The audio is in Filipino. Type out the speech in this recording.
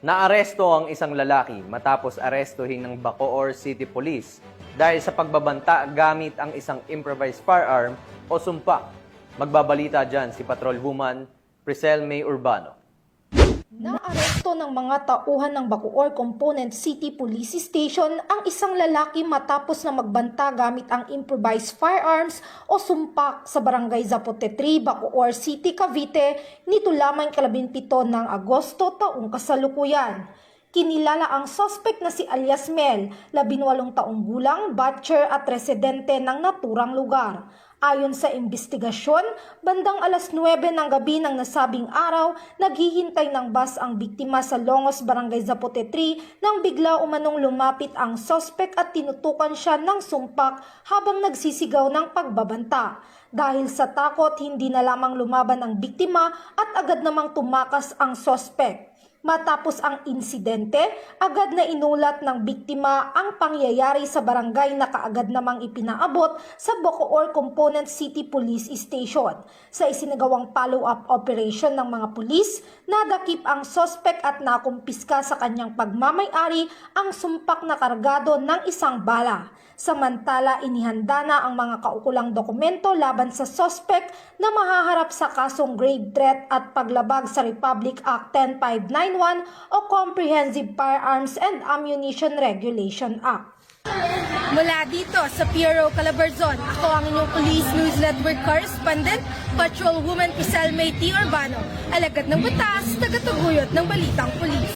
Naaresto ang isang lalaki matapos arestuhin ng Bacoor City Police dahil sa pagbabanta gamit ang isang improvised firearm o sumpak. Magbabalita dyan si Patrolwoman Priscel May Urbano. Naaresto ng mga tauhan ng Bacoor Component City Police Station ang isang lalaki matapos na magbanta gamit ang improvised firearms o sumpak sa Barangay Zapote 3, Bacoor City, Cavite nito lamang 17 ng Agosto taong kasalukuyan. Kinilala ang suspect na si alias Mel, 18 taong gulang, butcher at residente ng naturang lugar. Ayon sa investigasyon, bandang alas 9 ng gabi ng nasabing araw, naghihintay ng bus ang biktima sa Longos, Barangay Zapote 3 nang bigla umanong lumapit ang suspect at tinutukan siya ng sumpak habang nagsisigaw ng pagbabanta. Dahil sa takot, hindi na lamang lumaban ang biktima at agad namang tumakas ang suspect. Matapos ang insidente, agad na inulat ng biktima ang pangyayari sa barangay na kaagad namang ipinaabot sa Bacoor Component City Police Station. Sa isinagawang follow-up operation ng mga pulis, nadakip ang suspect at nakumpiska sa kanyang pagmamay-ari ang sumpak na kargado ng isang bala. Samantala, inihanda na ang mga kaukulang dokumento laban sa suspect na mahaharap sa kasong grave threat at paglabag sa Republic Act 10591 o Comprehensive Firearms and Ammunition Regulation Act. Mula dito sa Piero Calabarzon, ako ang inyong Police News Network Correspondent, Patrolwoman Priscel May Urbano, alagad ng batas, tagataguyod ng Balitang Pulis.